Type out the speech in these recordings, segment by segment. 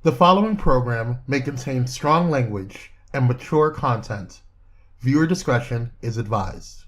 The following program may contain strong language and mature content. Viewer discretion is advised.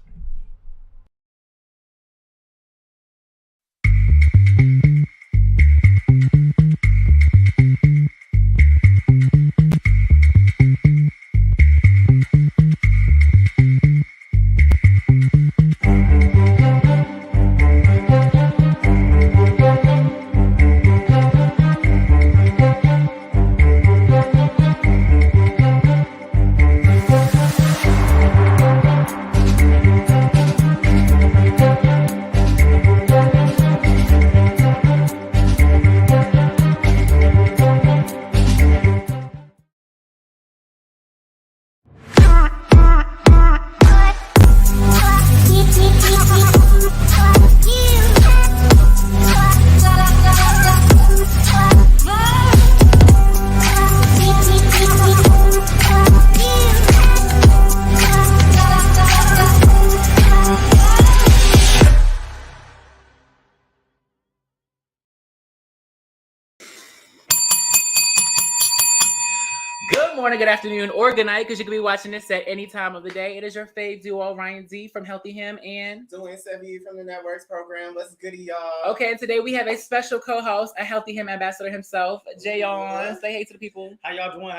Good morning, good afternoon, or good night, because you can be watching this at any time of the day. It is your fave duo, Ryan Z from Healthy Him and Dwayne from the Networks program. Let's goody, y'all. Okay, and today we have a special co-host, a Healthy Him ambassador himself, Jayon. Say hey to the people. How y'all doing?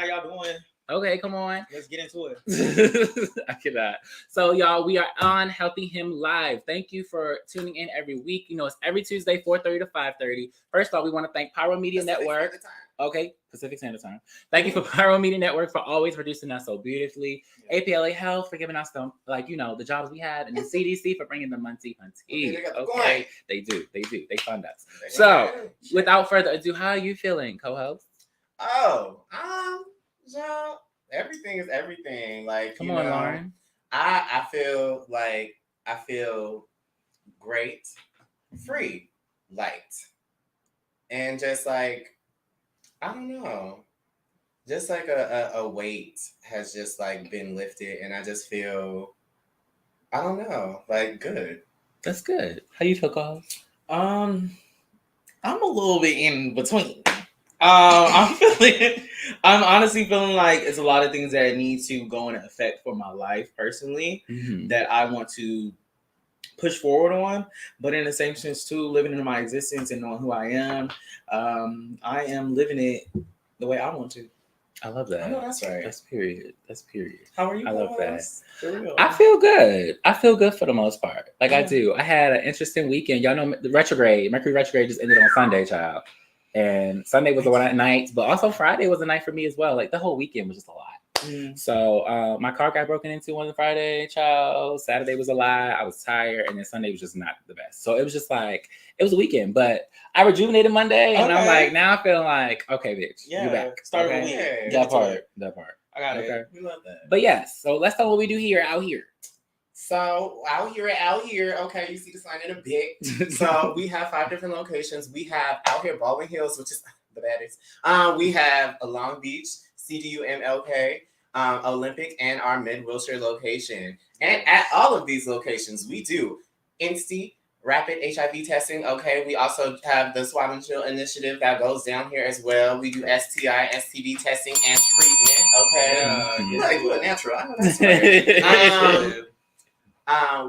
Okay, come on. Let's get into it. I cannot. So, y'all, we are on Healthy Him Live. Thank you for tuning in every week. You know, it's every Tuesday, 4:30 to 5:30. First of all, we want to thank Pyro Media Network. Okay, Pacific Standard Time. Thank you for Pyro Media Network for always producing us so beautifully. Yeah. APLA Health for giving us the jobs we had, and the CDC for bringing the Muncie. Okay, they do. They fund us. So, without further ado, how are you feeling, co-host? So everything is everything. Like, come on, Lauren. I feel great, free, light, and just like, I don't know, just like a weight has just like been lifted, and I just feel, I don't know, like good. That's good. How you feel, Carl? I'm a little bit in between. I'm honestly feeling like it's a lot of things that need to go into effect for my life personally, that I want to push forward on, but in the same sense too, living in my existence and knowing who I am living it the way I want to. I love that. I know that's right. That's period. How are you? I love that. For real. I feel good. I feel good for the most part. Like, I do. I had an interesting weekend. Y'all know the Mercury retrograde just ended on Sunday, child. And Sunday was a night, but also Friday was a night for me as well. Like, the whole weekend was just a lot. So my car got broken into on the Friday, child. Saturday was a lie. I was tired, and then Sunday was just not the best. So it was just like, it was a weekend, but I rejuvenated Monday, and I'm like, now I'm feeling like, okay, bitch, you're back. Start okay? with me. That part. I got it. We love that. But yes, so let's know what we do out here. So out here, okay, you see the sign in a bit. So we have 5 different locations. We have out here Baldwin Hills, which is the baddest. We have a Long Beach, CDU MLK, Olympic, and our Mid-Wilshire location. And at all of these locations, we do Insti rapid HIV testing. Okay, we also have the Swab and Chill initiative that goes down here as well. We do STI, STD testing and treatment. Okay, like you a natural. I know that's right.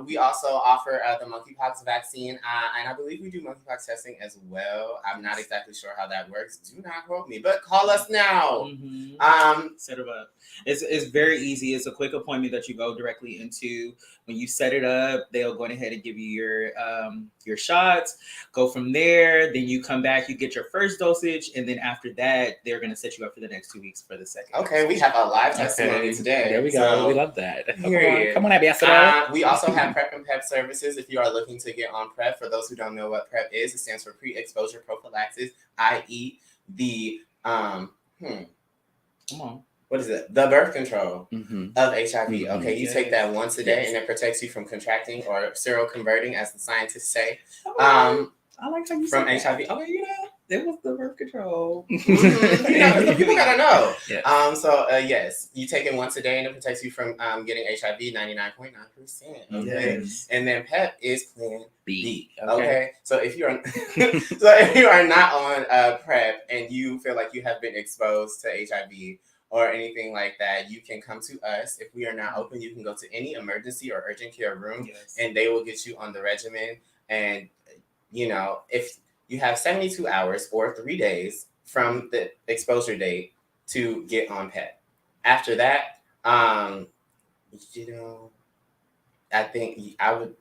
We also offer the monkeypox vaccine, and I believe we do monkeypox testing as well. I'm not exactly sure how that works. Do not quote me, but call us now. Set it up. It's very easy. It's a quick appointment that you go directly into. When you set it up, they'll go ahead and give you your shots. Go from there. Then you come back. You get your first dosage, and then after that, they're going to set you up for the next 2 weeks for the second. Okay, we have a live testimony today. There we go. So, we love that. Come on, we also have PrEP and PEP services if you are looking to get on PrEP. For those who don't know what PrEP is, it stands for pre-exposure prophylaxis, i.e. the what is it? The birth control of HIV. Okay, you take that once a day, and it protects you from contracting or seroconverting, as the scientists say. I like how you from say HIV. That. Okay, It was the birth control. So people gotta know. Yes. Yes, you take it once a day and it protects you from getting HIV 99.9%. Okay. Yes. And then PEP is Plan B. Okay. Okay. So if you are not on PrEP and you feel like you have been exposed to HIV or anything like that, you can come to us. If we are not open, you can go to any emergency or urgent care room, Yes. and they will get you on the regimen. And if you have 72 hours or 3 days from the exposure date to get on PEP. After that, I think I would,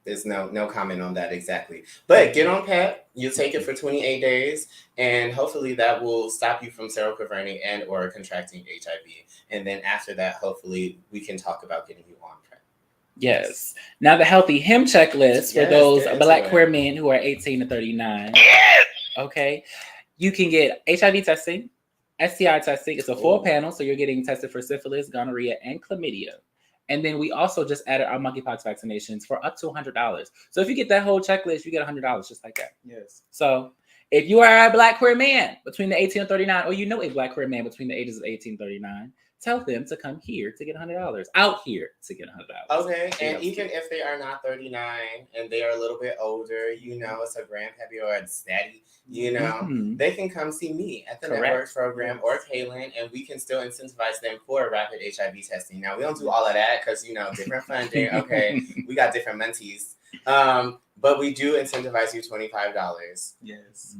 there's no comment on that exactly. But get on PEP, you'll take it for 28 days, and hopefully that will stop you from seroconverting and or contracting HIV. And then after that, hopefully we can talk about getting you on PEP. Yes. Now the healthy him checklist for Yes, those get into Black it. queer men who are 18 to 39. Okay. You can get HIV testing, STI testing. It's a full panel, so you're getting tested for syphilis, gonorrhea, and chlamydia. And then we also just added our monkeypox vaccinations for up to $100. So if you get that whole checklist, you get $100 just like that. Yes. So if you are a Black queer man between the 18 and 39, or you know a Black queer man between the ages of 18 and 39, tell them to come here to get $100. Out here to get $100. Okay, and even if they are not 39 and they are a little bit older, it's a grandpappy or a daddy, they can come see me at the network program or Kaylin, and we can still incentivize them for rapid HIV testing. Now, we don't do all of that because, different funding. Okay, we got different mentees. But we do incentivize you $25. Yes.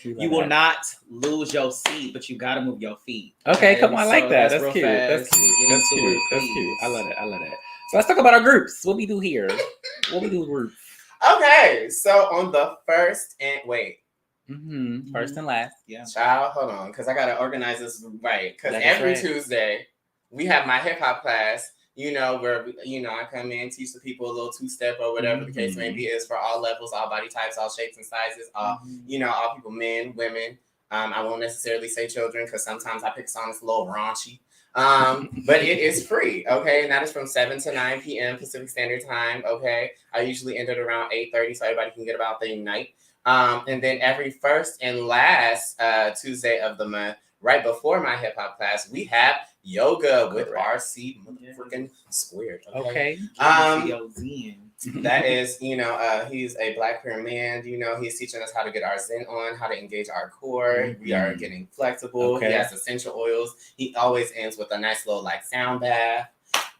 You will not lose your seat, but you got to move your feet. Okay, come on, I like that. That's real cute. fast. That's cute. That's Get into cute. it, That's please. cute. I love that. So let's talk about our groups. What we do here. What we do groups. Okay, so on the first and First and last. Yeah. child, hold on, because I gotta organize this right. Because That is every right. Tuesday we have my hip hop class. Where I come in, teach the people a little 2-step or whatever the case may be. Is for all levels, all body types, all shapes and sizes. All all people, men, women. I won't necessarily say children because sometimes I pick songs a little raunchy. But it is free, okay? And that is from 7 to 9 p.m. Pacific Standard Time, okay? I usually end it around 8:30 so everybody can get about their night. And then every first and last Tuesday of the month, right before my hip hop class, we have yoga with RC motherfucking squared. Okay. That is, he's a Black queer man. He's teaching us how to get our zen on, how to engage our core. We are getting flexible. Okay. He has essential oils. He always ends with a nice little sound bath.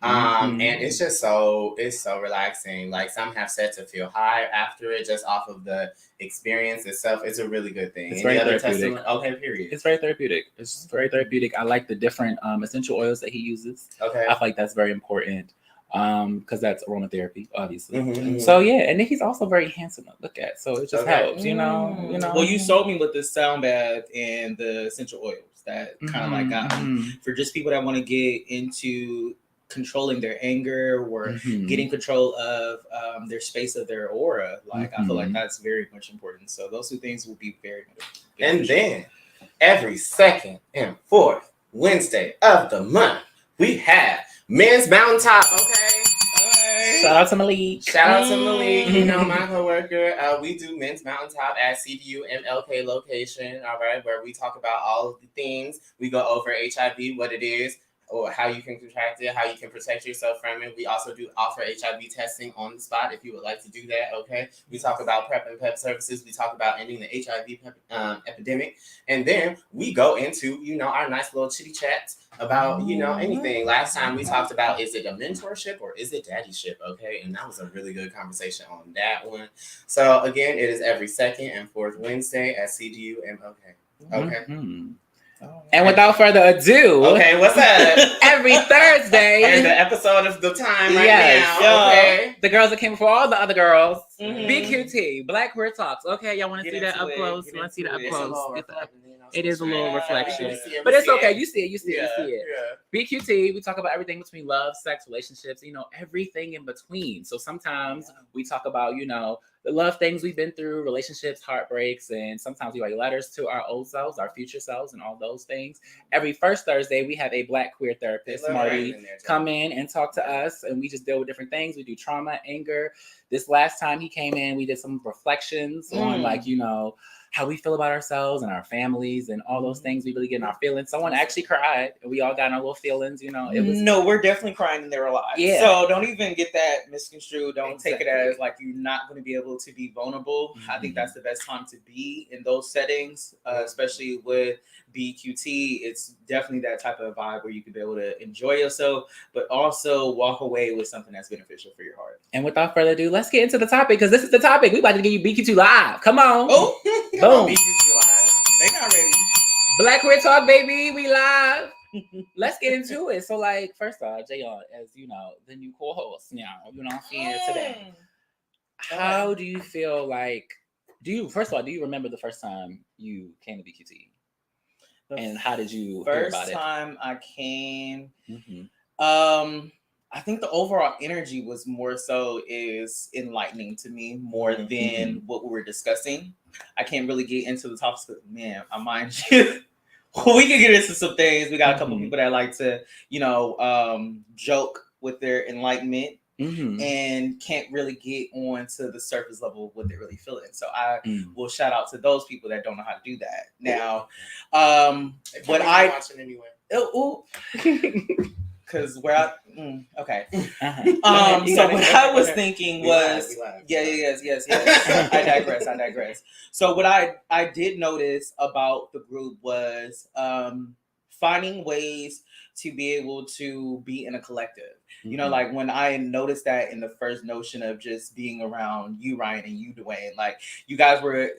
And it's just so relaxing. Like some have said to feel high after it, just off of the experience itself. It's a really good thing. It's very therapeutic. Okay, period. It's very therapeutic. It's very therapeutic. I like the different essential oils that he uses. Okay. I feel like that's very important because that's aromatherapy, obviously. Mm-hmm. So yeah, and then he's also very handsome to look at. So it just helps, you know. Well, you sold me with the sound bath and the essential oils. That kind of got me. For just people that want to get into controlling their anger or getting control of their space of their aura. I feel like that's very much important. So those two things will be very beneficial. And then every second and fourth Wednesday of the month, we have Men's Mountaintop. Okay. Shout out to Malik. Shout out to Malik, my coworker. We do Men's Mountaintop at CDU MLK location, all right, where we talk about all of the things. We go over HIV, what it is, or how you can contract it, how you can protect yourself from it. We also do offer HIV testing on the spot if you would like to do that, okay? We talk about PrEP and PEP services. We talk about ending the HIV epidemic. And then we go into, our nice little chitty chats about, anything. Last time we talked about, is it a mentorship or is it daddyship, okay? And that was a really good conversation on that one. So, again, it is every second and fourth Wednesday at CDU MLK, okay? And without further ado, okay, what's up? Every Thursday, and the episode of the time right yes, now. Okay, the girls that came before all the other girls. BQT, Black Queer Talks. Okay, y'all want to see that up close? You want to see that up close? It is a little reflection, but it's okay. You see it. You see it. BQT, we talk about everything between love, sex, relationships. Everything in between. So sometimes we talk about the love things we've been through, relationships, heartbreaks, and sometimes we write letters to our old selves, our future selves, and all those things. Every first Thursday, we have a Black queer therapist, Marty, come in and talk to us, and we just deal with different things. We do trauma, anger. This last time he came in, we did some reflections on how we feel about ourselves and our families and all those things. We really get in our feelings. Someone actually cried, and we all got in our little feelings. You know, it was No, we're definitely crying in their lives. Yeah. So don't even get that misconstrued. Don't take it Exactly. as like you're not going to be able to be vulnerable. I think that's the best time to be in those settings, especially with BQT. It's definitely that type of vibe where you can be able to enjoy yourself, but also walk away with something that's beneficial for your heart. And without further ado, let's get into the topic because this is the topic. We about to give you BQ2 live. Come on. Oh, Come on, Boom. BQT Live. they not ready. Black Queer Talk, baby. We live. Let's get into it. So, like, first off, Jayon, as you know, the new co-host, you know what I'm saying today. How do you feel like, first of all, do you remember the first time you came to BQT? And how did you hear about First it? time I came, Mm-hmm. I think the overall energy was more so is enlightening to me more than what we were discussing. I can't really get into the topics, but man, I mind you, we can get into some things. We got a couple people that like to, joke with their enlightenment and can't really get on to the surface level of what they're really feeling. So I will shout out to those people that don't know how to do that. Now, what I watching anyway. Because we're out. Okay. So what I was thinking was, yes. I digress. So what I did notice about the group was finding ways to be able to be in a collective. You know, like when I noticed that in the first notion of just being around you, Ryan, and you, Dwayne, like you guys were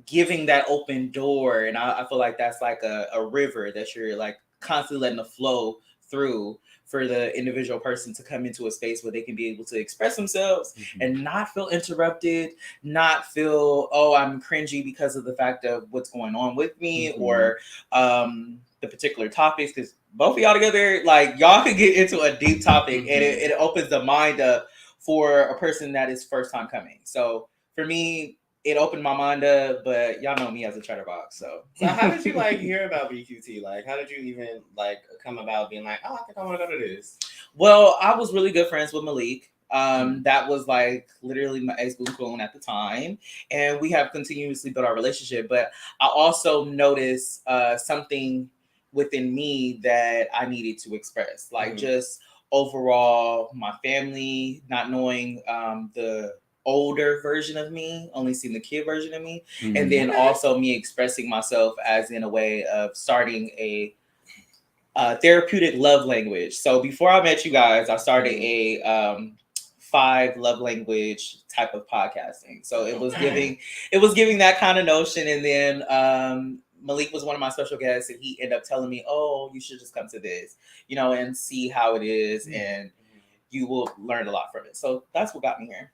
giving that open door, and I feel like that's like a river that you're like constantly letting the flow through for the individual person to come into a space where they can be able to express themselves and not feel interrupted, not feel, oh, I'm cringy because of the fact of what's going on with me or the particular topics. Because both of y'all together, like y'all could get into a deep topic and it opens the mind up for a person that is first time coming. So for me, it opened my mind up, but y'all know me as a chatterbox. So how did you like hear about BQT? Like, how did you even like come about being like, oh, I think I want to go to this? Well, I was really good friends with Malik. That was like literally my ex-boo clone at the time, and we have continuously built our relationship. But I also noticed something within me that I needed to express, like just overall my family not knowing the older version of me, only seeing the kid version of me, and then also me expressing myself as in a way of starting a therapeutic love language. So before I met you guys, I started a 5 love language type of podcasting. So it was giving that kind of notion. And then Malik was one of my special guests, and he ended up telling me, "Oh, you should just come to this, and see how it is, and you will learn a lot from it." So that's what got me here.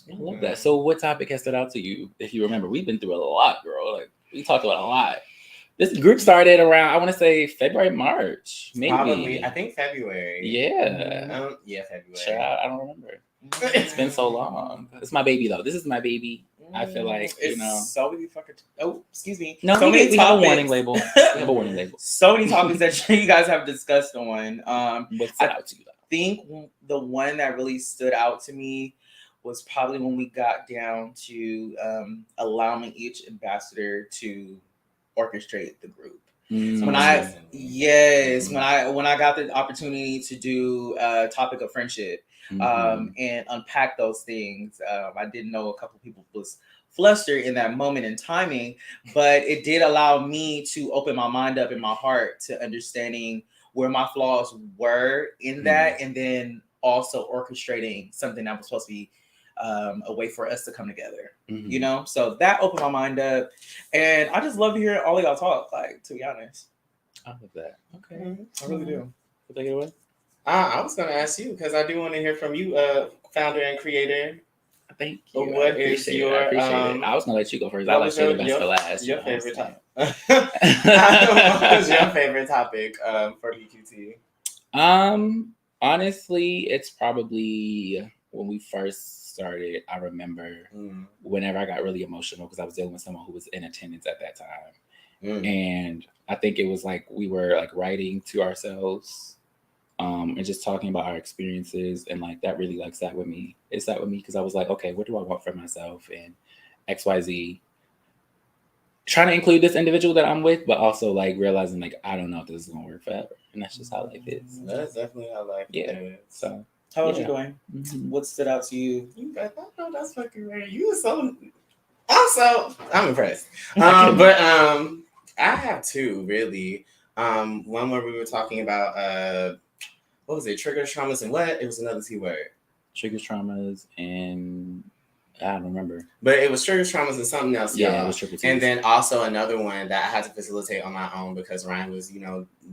I love that. So what topic has stood out to you? If you remember, we've been through a lot, girl. Like we talked about a lot. This group started around, I want to say February, March, maybe. Probably, I think February. Yeah. February. Child, I don't remember. It's been so long. It's my baby though. This is my baby. I feel like so many fucking. Oh, excuse me. No, so we have a warning label. We have a warning label. So many topics that you guys have discussed on. What stood out to you? I think the one that really stood out to me was probably when we got down to allowing each ambassador to orchestrate the group. When I got the opportunity to do a topic of friendship and unpack those things, I didn't know a couple people was flustered in that moment in timing, but it did allow me to open my mind up in my heart to understanding where my flaws were in that, and then also orchestrating something that was supposed to be a way for us to come together, so that opened my mind up, and I just love to hear all of y'all talk, like, to be honest. I love that. Okay. I really do. Take it away. I was going to ask you, because I do want to hear from you, founder and creator. Thank you. What is your I appreciate it. I was going to let you go first. I like saving the best for last. Your favorite topic. What was your favorite topic for BQT? Honestly, it's probably when we first started. I remember whenever I got really emotional because I was dealing with someone who was in attendance at that time, and I think it was like we were like writing to ourselves, and just talking about our experiences, and like that really like sat with me. It sat with me because I was like, okay, what do I want for myself and XYZ. trying to include this individual that I'm with, but also like realizing like I don't know if this is gonna work forever, and that's just how life is. That's definitely how life is. So How about yeah. you, Dwayne? Mhm. What stood out to you? You guys, I know that's fucking rare. You are so. Also, I'm impressed. I have two really. One where we were talking about what was it? Triggers, traumas, and what? It was another T word. Triggers, traumas, and I don't remember. But it was triggers, traumas, and something else, Yeah, y'all. it was triple T's. And then also another one that I had to facilitate on my own because Ryan was,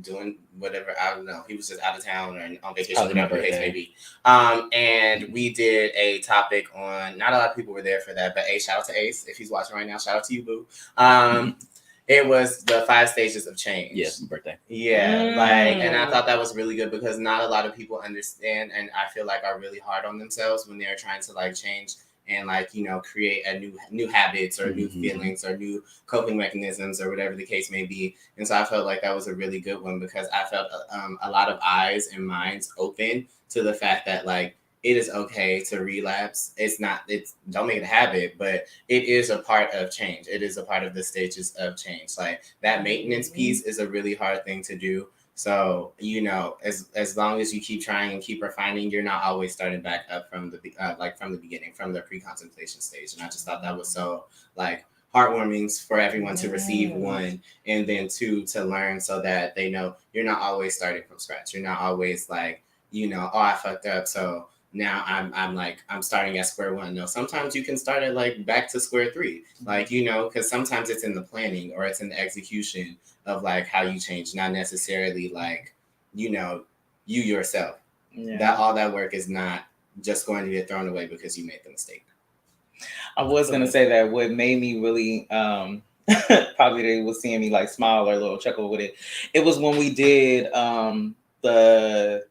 doing whatever. I don't know. He was just out of town or on vacation, Probably my whatever the case birthday. may be. And we did a topic on. Not a lot of people were there for that, but shout out to Ace if he's watching right now. Shout out to you, boo. It was the 5 stages of change. Yes, birthday. Yeah, and I thought that was really good because not a lot of people understand, and I feel like are really hard on themselves when they're trying to like change and like create a new habits or new feelings or new coping mechanisms or whatever the case may be. And so I felt like that was a really good one because I felt a lot of eyes and minds open to the fact that like it is okay to relapse. It's don't make it a habit, but it is a part of change. It is a part of the stages of change. Like that maintenance piece is a really hard thing to do. So, as long as you keep trying and keep refining, you're not always starting back up from the beginning, from the pre-contemplation stage. And I just thought that was so like heartwarming for everyone to receive, one, and then two, to learn so that they know you're not always starting from scratch. You're not always like, oh, I fucked up, so now I'm starting at square one. No, sometimes you can start at like back to square three, like, because sometimes it's in the planning or it's in the execution of like how you change, not necessarily like, you yourself. Yeah. That all that work is not just going to get thrown away because you made the mistake. I was going to say that what made me really, probably they was seeing me like smile or a little chuckle with it. It was when we did the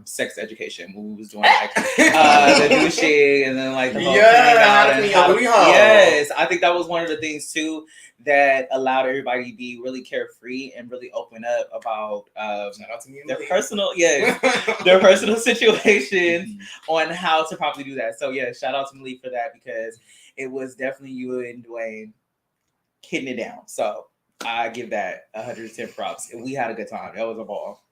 sex education when we was doing like the new shit and then like the whole thing out and yes, I think that was one of the things too that allowed everybody to be really carefree and really open up about shout out to me their personal their personal situation on how to properly do that. So yeah, shout out to Malik for that because it was definitely you and Dwayne hitting it down. So I give that 110 props. We had a good time. That was a ball.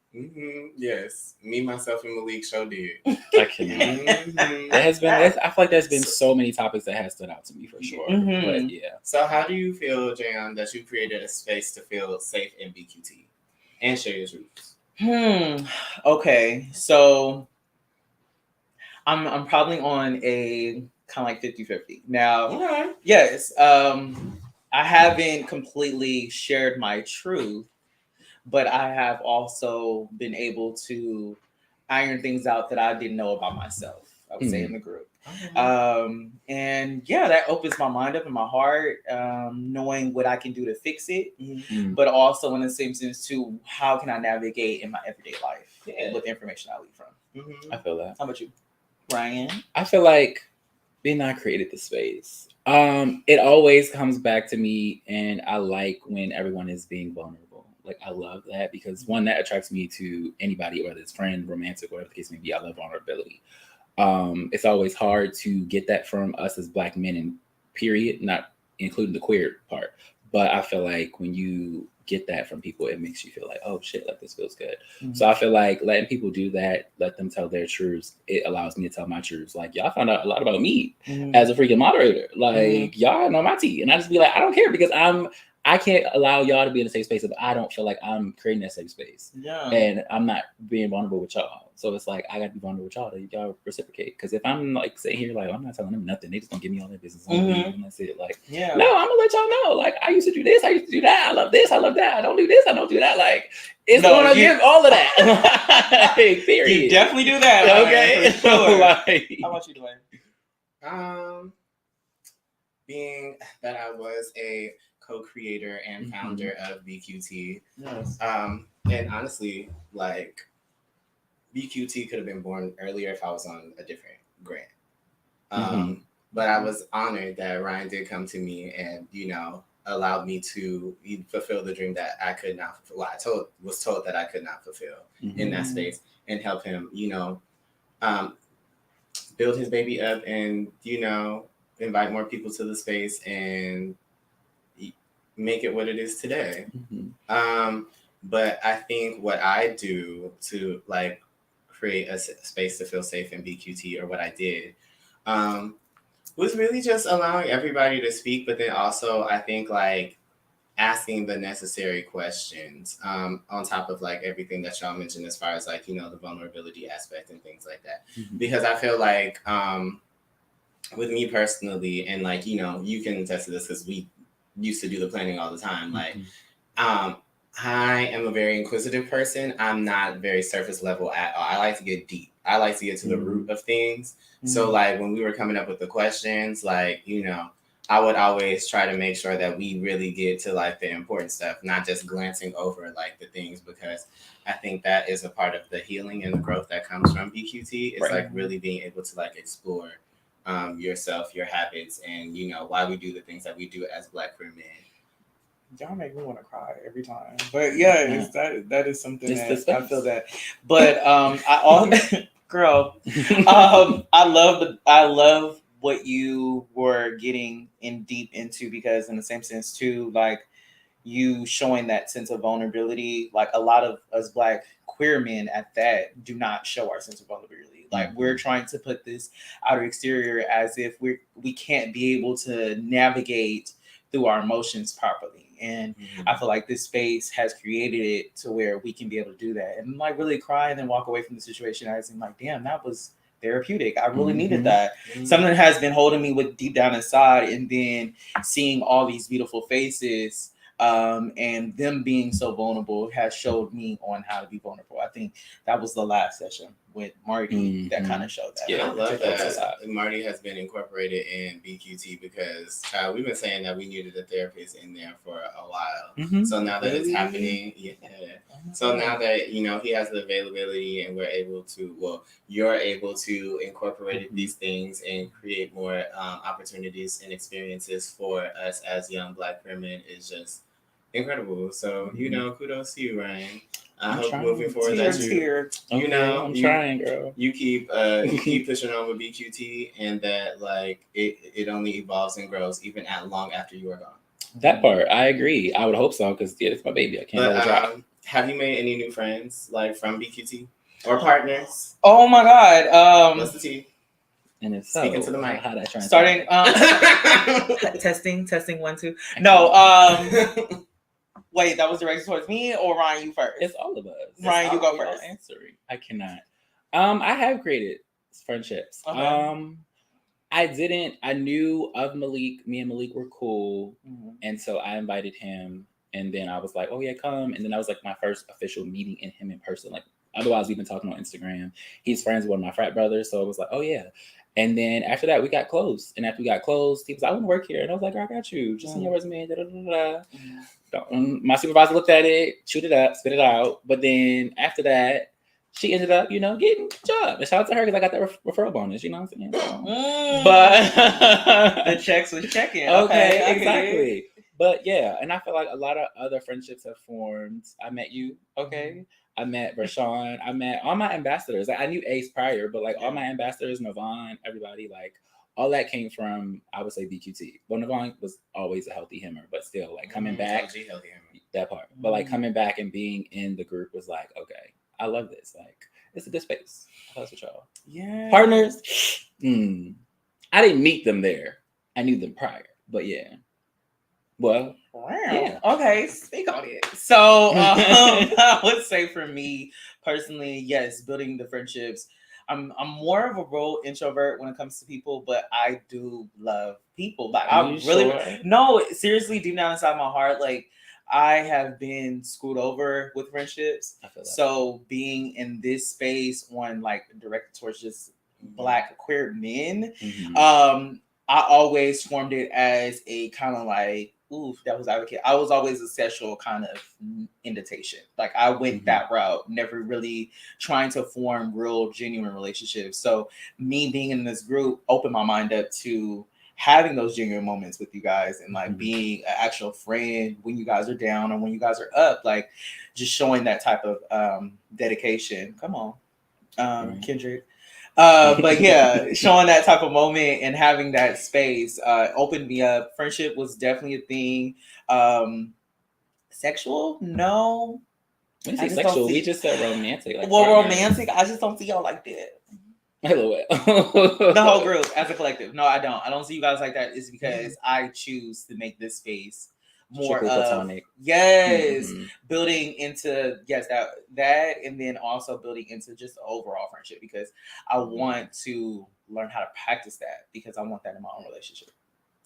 Yes, me, myself, and Malik show did. I cannot. There has been. I feel like there's been so many topics that has stood out to me for sure. But yeah. So, how do you feel, Jayon, that you created a space to feel safe in BQT and share your truths? Okay, so I'm probably on a kind of like 50-50 now. Yes, I haven't completely shared my truth. But I have also been able to iron things out that I didn't know about myself, I would say, in the group. And yeah, that opens my mind up and my heart, knowing what I can do to fix it, but also in the same sense too, how can I navigate in my everyday life with the information I leave from. I feel that. How about you, Ryan? I feel like being I created the space. It always comes back to me, and I like when everyone is being vulnerable. Like, I love that because one, that attracts me to anybody, whether it's friend, romantic, whatever the case may be. I love vulnerability. It's always hard to get that from us as Black men, and period, not including the queer part. But I feel like when you get that from people, it makes you feel like, oh shit, like this feels good. So I feel like letting people do that, let them tell their truths, it allows me to tell my truths. Like, y'all found out a lot about me as a freaking moderator. Like, y'all know my tea. And I just be like, I don't care because I can't allow y'all to be in a safe space if I don't feel like I'm creating that safe space. Yeah. And I'm not being vulnerable with y'all. So it's like, I got to be vulnerable with y'all to y'all reciprocate. Because if I'm like sitting here, like, I'm not telling them nothing. They just don't give me all their business. And that's it. Like, no, I'm going to let y'all know. Like, I used to do this. I used to do that. I love this. I love that. I don't do this. I don't do that. Like, it's going to give all of that. Like, period. You definitely do that. Okay. For sure. Like, how about you, Dwayne? Being that I was a co-creator and founder of BQT. Yes. And honestly, like, BQT could have been born earlier if I was on a different grant. But I was honored that Ryan did come to me and, allowed me to fulfill the dream that I could not fulfill. Well, was told that I could not fulfill in that space, and help him, build his baby up and, invite more people to the space and make it what it is today. Mm-hmm. But I think what I do to like create a space to feel safe in BQT, or what I did, was really just allowing everybody to speak, but then also I think like asking the necessary questions, on top of like everything that y'all mentioned as far as like, you know, the vulnerability aspect and things like that. Mm-hmm. Because I feel like with me personally, and like, you know, you can attest to this because we used to do the planning all the time. Like, I am a very inquisitive person. I'm not very surface level at all. I like to get deep. I like to get to the root of things. So like when we were coming up with the questions, like, you know, I would always try to make sure that we really get to like the important stuff, not just glancing over like the things, because I think that is a part of the healing and the growth that comes from BQT. It's like really being able to like explore yourself, your habits, and you know why we do the things that we do as Black queer men. Y'all make me want to cry every time. But yeah, it's that is something It's that I feel that. But girl, I love what you were getting in deep into, because in the same sense too, like you showing that sense of vulnerability. Like a lot of us Black queer men at that do not show our sense of vulnerability. Like we're trying to put this outer exterior as if we can't be able to navigate through our emotions properly. And I feel like this space has created it to where we can be able to do that and like really cry and then walk away from the situation as in like, damn, that was therapeutic. I really needed that. Something has been holding me with deep down inside, and then seeing all these beautiful faces and them being so vulnerable has showed me on how to be vulnerable. I think that was the last session with Marty that kind of showed that. Yeah, I love that. Marty has been incorporated in BQT because we've been saying that we needed a therapist in there for a while. So now that it's happening, so now that, you know, he has the availability and we're able to, well, you're able to incorporate these things and create more opportunities and experiences for us as young Black queer men is just incredible. So, you know, kudos to you, Ryan. I hope moving forward that you know, I'm trying, girl. You keep pushing on with BQT, and that like it only evolves and grows even long after you are gone. That part, I agree. I would hope so, because it's my baby. I can't let it drop. Have you made any new friends like from BQT or partners? Oh my God! What's the tea? And it's speaking to the mic. How that starting testing 1 2. No, wait, that was directed towards me or Ryan? You first. It's all of us. Ryan, you go first. Answering. I cannot. I have created friendships. Okay. I knew of Malik. Me and Malik were cool, and so I invited him. And then I was like, "Oh yeah, come!" And then that was like my first official meeting in him in person. Like otherwise, we've been talking on Instagram. He's friends with one of my frat brothers, so it was like, "Oh yeah." And then after that, we got close. And after we got close, he was like, "I want to work here," and I was like, "I got you. Just send your resume." Da, da, da, da. My supervisor looked at it, chewed it up, spit it out. But then after that, she ended up, you know, getting a job. And shout out to her because I got that referral bonus. You know what I'm saying? So, but the checks was checking. Okay, exactly. But yeah, and I feel like a lot of other friendships have formed. I met you, okay? I met Rashawn. I met all my ambassadors. Like, I knew Ace prior, but like all my ambassadors, Navon, everybody, like all that came from, I would say, BQT. Well, Navon was always a healthy himmer, but still, like coming back, that part. But like coming back and being in the group was like, okay, I love this. Like, it's a good space. That's what y'all. Yeah. Partners. I didn't meet them there. I knew them prior, but yeah. Well, yeah. Okay, speak on it. So I would say for me personally, yes, building the friendships. I'm more of a role introvert when it comes to people, but I do love people. Like no, seriously, deep down inside my heart, like I have been screwed over with friendships. So being in this space on like directed towards just Black queer men, I always formed it as a kind of like, oof, that was advocate. I was always a sexual kind of invitation. Like I went that route, never really trying to form real, genuine relationships. So me being in this group opened my mind up to having those genuine moments with you guys and like being an actual friend when you guys are down or when you guys are up, like just showing that type of dedication. Come on, Kendrick. But yeah, showing that type of moment and having that space opened me up. Friendship was definitely a thing. Sexual? No. When you I say just don't sexual, we see. just said romantic. Like Well, partners. romantic. I just don't see y'all like that. LOL. The whole group as a collective. No, I don't. I don't see you guys like that. It's because I choose to make this space more Strictly of platonic. yes, Mhm. building into that, and then also building into just the overall friendship because I want to learn how to practice that because I want that in my own relationship.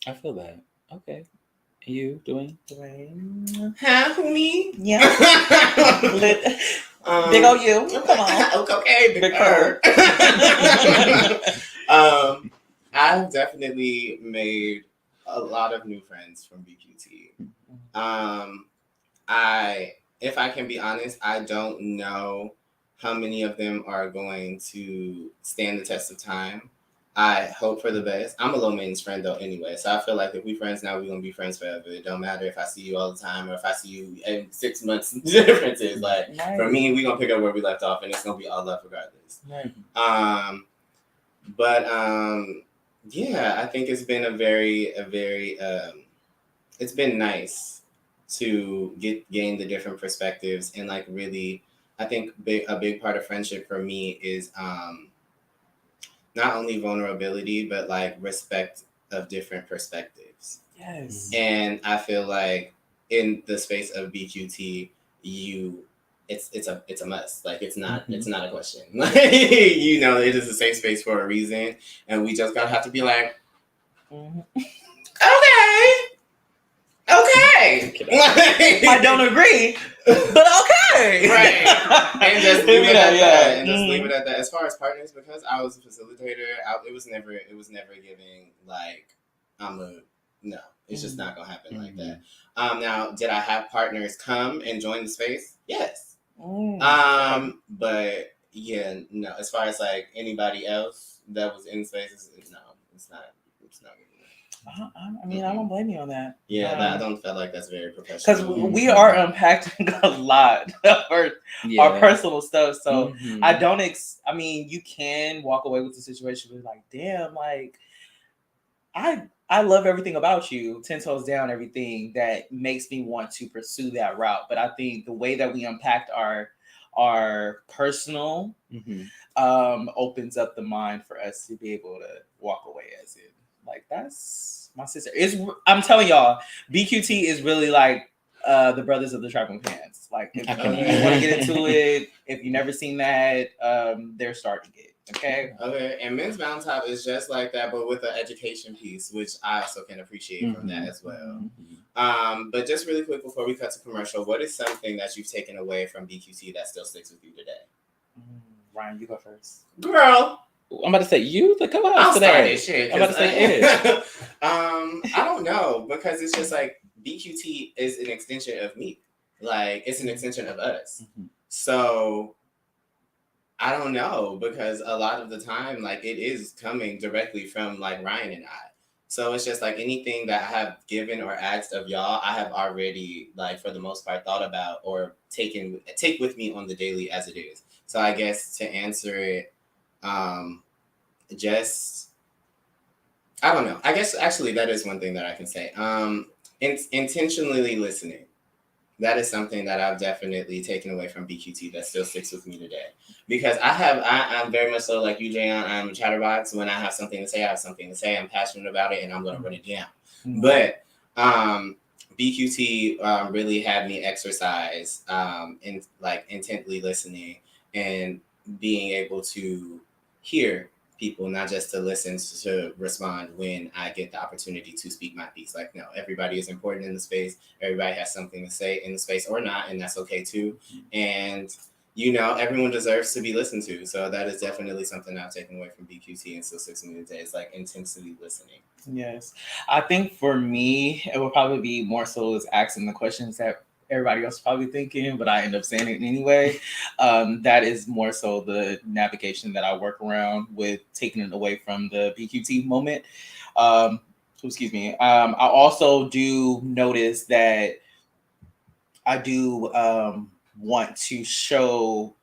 I feel that. Okay. You doing? Dwayne. Huh? Who, me? Yeah. Big old you. Come on. Okay, big Big her. purr. I've definitely made a lot of new friends from BQT. If I can be honest, I don't know how many of them are going to stand the test of time. I hope for the best. I'm a low maintenance friend though anyway, so I feel like if we friends now, we're gonna be friends forever. It don't matter if I see you all the time or if I see you in 6 months. Differences like for me, we're gonna pick up where we left off, and it's gonna be all love regardless. But yeah, I think it's been a very it's been nice to gain the different perspectives and like really, I think a big part of friendship for me is not only vulnerability but like respect of different perspectives. Yes. And I feel like in the space of BQT, it's a must. Like it's not a question. Like you know, it is a safe space for a reason, and we just gotta have to be like, okay. I don't agree, but okay. Right. And just leave it at that. And just leave it at that. As far as partners, because I was a facilitator, it was never giving like no. It's just not gonna happen like that. Now, did I have partners come and join the space? Yes. But yeah, no. As far as like anybody else that was in spaces, no, it's not. I mean, I don't blame you on that. Yeah, I don't feel like that's very professional. Because we are unpacking a lot of our personal stuff. So I don't. I mean, you can walk away with the situation with like, damn, like I love everything about you, 10 toes down, everything that makes me want to pursue that route. But I think the way that we unpacked our personal opens up the mind for us to be able to walk away as it. Like that's my sister. I'm telling y'all, BQT is really like the brothers of the Trapping Pants. Like if you want to get into it, if you've never seen that, they're starting it. Okay. And Men's Mountaintop is just like that, but with an education piece, which I also can appreciate from that as well. But just really quick before we cut to commercial, what is something that you've taken away from BQT that still sticks with you today? Ryan, you go first. Girl. I'm about to say you the co-host today. Shit, I'm about to say it. I don't know, because it's just like BQT is an extension of me. Like it's an extension of us. So I don't know, because a lot of the time, like it is coming directly from like Ryan and I. So it's just like anything that I have given or asked of y'all, I have already like for the most part thought about or take with me on the daily as it is. So I guess to answer it, just I don't know. I guess actually that is one thing that I can say. Intentionally listening. That is something that I've definitely taken away from BQT that still sticks with me today. Because I'm very much so like you, Jayon. I'm a chatterbox. When I have something to say, I have something to say. I'm passionate about it, and I'm going to run it down. But BQT really had me exercise in like intently listening and being able to hear people, not just to listen, to respond when I get the opportunity to speak my piece. Like, no, everybody is important in the space. Everybody has something to say in the space or not, and that's okay too. And, you know, everyone deserves to be listened to. So that is definitely something I've taken away from BQT and still sticks with me today. It's like intensely listening. Yes. I think for me, it would probably be more so as asking the questions that everybody else is probably thinking, but I end up saying it anyway. That is more so the navigation that I work around with taking it away from the BQT moment. Excuse me. I also do notice that I do want to show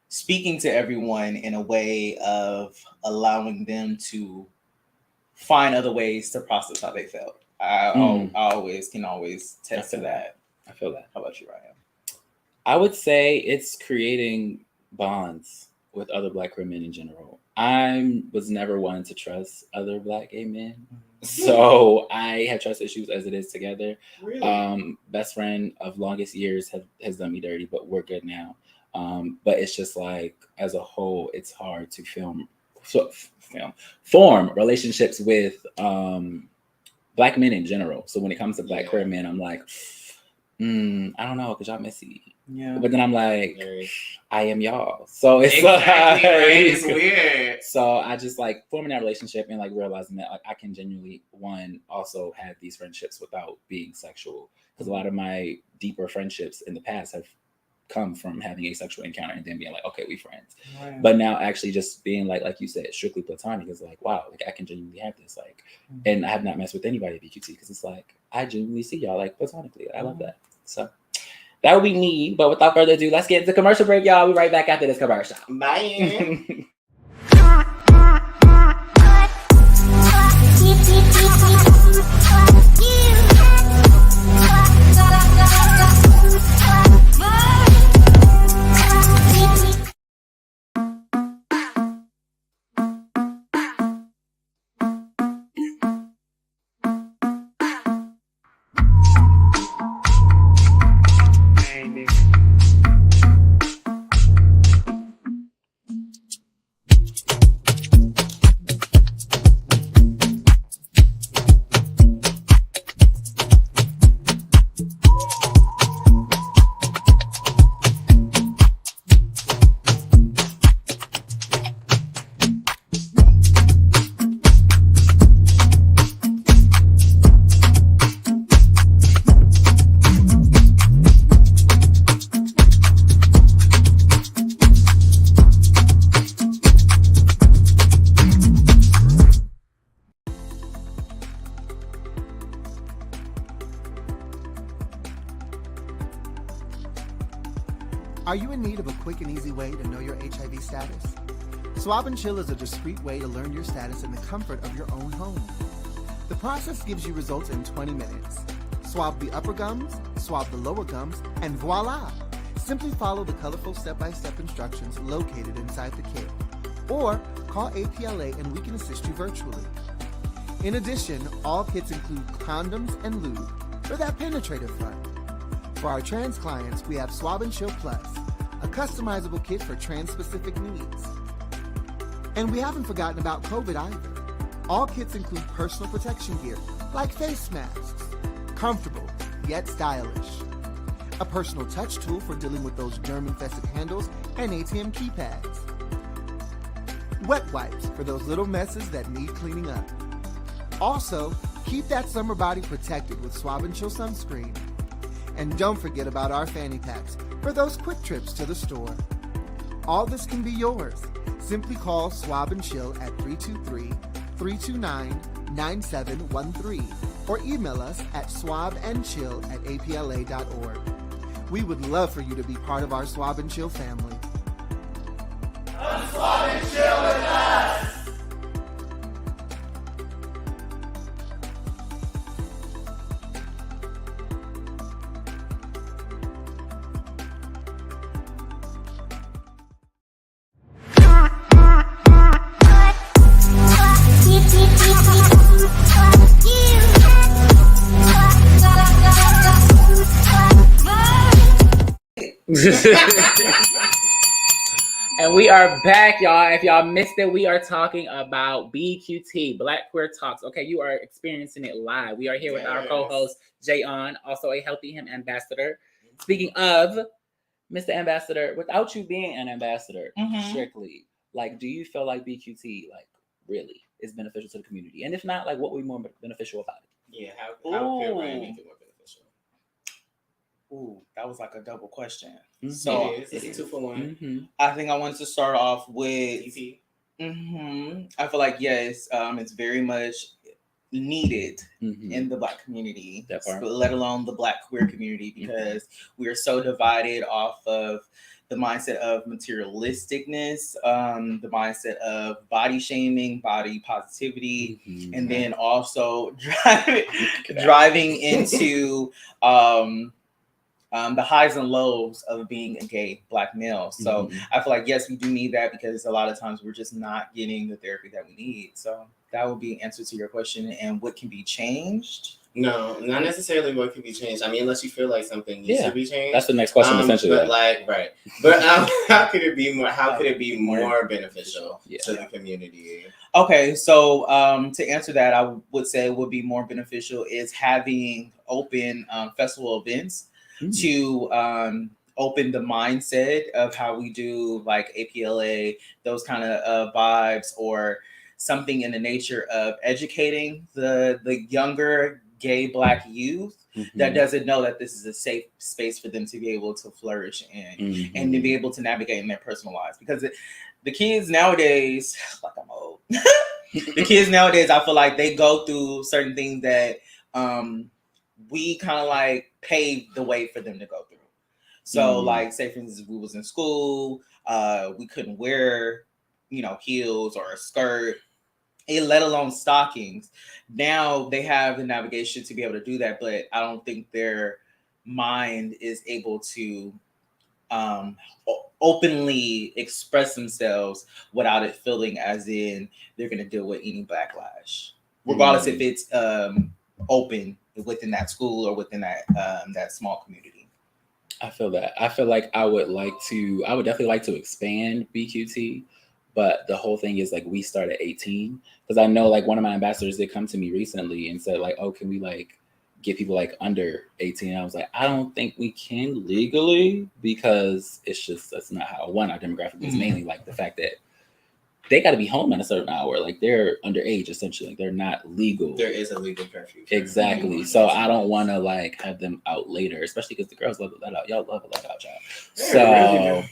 speaking to everyone in a way of allowing them to find other ways to process how they felt. I can always test to that. I feel that. How about you, Ryan? I would say it's creating bonds with other Black queer men in general. I was never one to trust other Black gay men. So I have trust issues as it is together. Really? Best friend of longest years has done me dirty, but we're good now. But it's just like, as a whole, it's hard to form relationships with Black men in general. So when it comes to Black queer men, I'm like, I don't know, because y'all messy. Yeah. But then I'm like, I am y'all. So it's Exactly, right? It's weird. So I just like forming that relationship and like realizing that like I can genuinely also have these friendships without being sexual. Because a lot of my deeper friendships in the past have come from having a sexual encounter and then being like, okay, we friends. Right. But now actually just being like you said, strictly platonic is like, wow, like I can genuinely have this, like, and I have not messed with anybody at BQT because it's like I genuinely see y'all like platonically. I love that. So that would be me. But without further ado, let's get into commercial break, y'all. We'll be right back after this commercial. Bye. Are you in need of a quick and easy way to know your HIV status? Swab and Chill is a discreet way to learn your status in the comfort of your own home. The process gives you results in 20 minutes. Swab the upper gums, swab the lower gums, and voila! Simply follow the colorful step-by-step instructions located inside the kit. Or call APLA and we can assist you virtually. In addition, all kits include condoms and lube for that penetrative fun. For our trans clients, we have Swab and Chill Plus, a customizable kit for trans-specific needs. And we haven't forgotten about COVID either. All kits include personal protection gear, like face masks, comfortable yet stylish. A personal touch tool for dealing with those germ-infested handles and ATM keypads. Wet wipes for those little messes that need cleaning up. Also, keep that summer body protected with Swab and Chill sunscreen. And don't forget about our fanny packs for those quick trips to the store. All this can be yours. Simply call Swab and Chill at 323-329-9713 or email us at swabandchill@apla.org. We would love for you to be part of our Swab and Chill family. Come swab and chill with us! And we are back, y'all. If y'all missed it, we are talking about BQT, Black Queer Talks. Okay, you are experiencing it live. We are here with our co-host, Jayon, also a Healthy Him ambassador. Speaking of, Mr. Ambassador, without you being an ambassador, strictly, like, do you feel like BQT, like, really is beneficial to the community? And if not, like, what would be more beneficial about it? Yeah, how can Ryan make it more beneficial? Ooh, that was like a double question. Mm-hmm. So It's a 2-for-1. Mm-hmm. I think I wanted to start off with. I feel like yes, it's very much needed in the Black community, let alone the Black queer community, because we are so divided off of the mindset of materialisticness, the mindset of body shaming, body positivity, and then also driving into the highs and lows of being a gay Black male. So I feel like, yes, we do need that because a lot of times we're just not getting the therapy that we need. So that would be an answer to your question. And what can be changed? No, not necessarily what can be changed. I mean, unless you feel like something needs to be changed. That's the next question, essentially. But right. But how could it be more? How could it be more beneficial to the community? Okay, so to answer that, I would say would be more beneficial is having open festival events to open the mindset of how we do like APLA, those kind of vibes, or something in the nature of educating the younger gay Black youth that doesn't know that this is a safe space for them to be able to flourish in and to be able to navigate in their personal lives. Because the kids nowadays, like I'm old, the kids nowadays, I feel like they go through certain things that we kind of like paved the way for them to go through. So like, say for instance, we was in school, we couldn't wear, heels or a skirt, let alone stockings. Now they have the navigation to be able to do that, but I don't think their mind is able to openly express themselves without it feeling as in they're going to deal with any backlash, regardless if it's open within that school or within that small community. I feel that. I feel like I would definitely like to expand BQT, but the whole thing is like we start at 18, because I know like one of my ambassadors did come to me recently and said like, oh, can we like get people like under 18? I was like, I don't think we can legally, because that's not how our demographic is. Mainly like the fact that they got to be home at a certain hour. Like they're underage essentially. They're not legal. There is a legal curfew. Exactly. So I don't want to like have them out later, especially because the girls love to let out. Y'all love to let out, y'all. So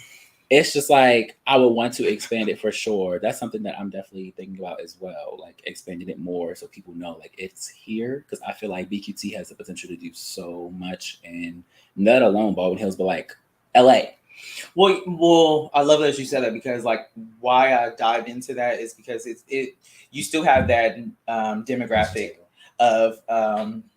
it's just like I would want to expand it for sure. That's something that I'm definitely thinking about as well, like expanding it more so people know like it's here, because I feel like BQT has the potential to do so much, and not alone Baldwin Hills, but like LA. Well, I love that you said that, because like why I dive into that is because you still have that demographic of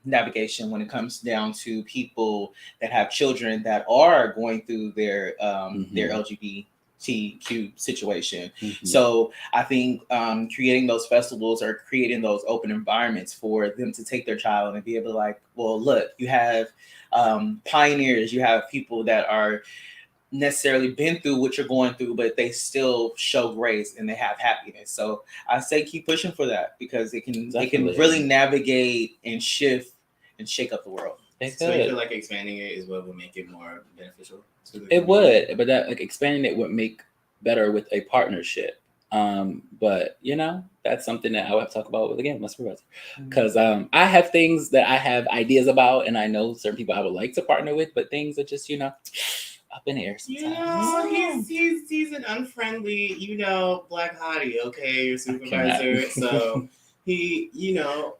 navigation when it comes down to people that have children that are going through their LGBTQ situation. So I think creating those festivals or creating those open environments for them to take their child and be able to like, well, look, you have pioneers, you have people that are necessarily been through what you're going through, but they still show grace and they have happiness. So I say keep pushing for that, because it can really navigate and shift and shake up the world. So you feel like expanding it is what would make it more beneficial to the It would, but that like expanding it would make better with a partnership. But that's something that I would have to talk about with my supervisor, because I have things that I have ideas about, and I know certain people I would like to partner with, but things are just up in the air sometimes. He's an unfriendly, Black hottie, okay, your supervisor. So he,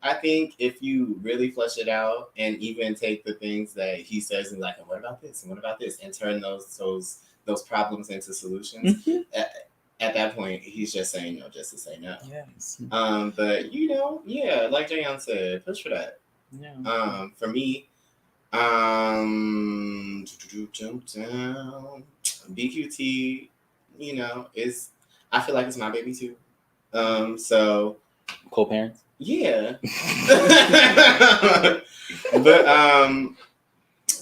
I think if you really flesh it out and even take the things that he says and like, and what about this? And what about this? And turn those problems into solutions. At that point, he's just saying no, just to say no. Yes. But like Jayon said, push for that. Yeah. For me, jump down. BQT, is I feel like it's my baby too. So co-parents. Yeah. But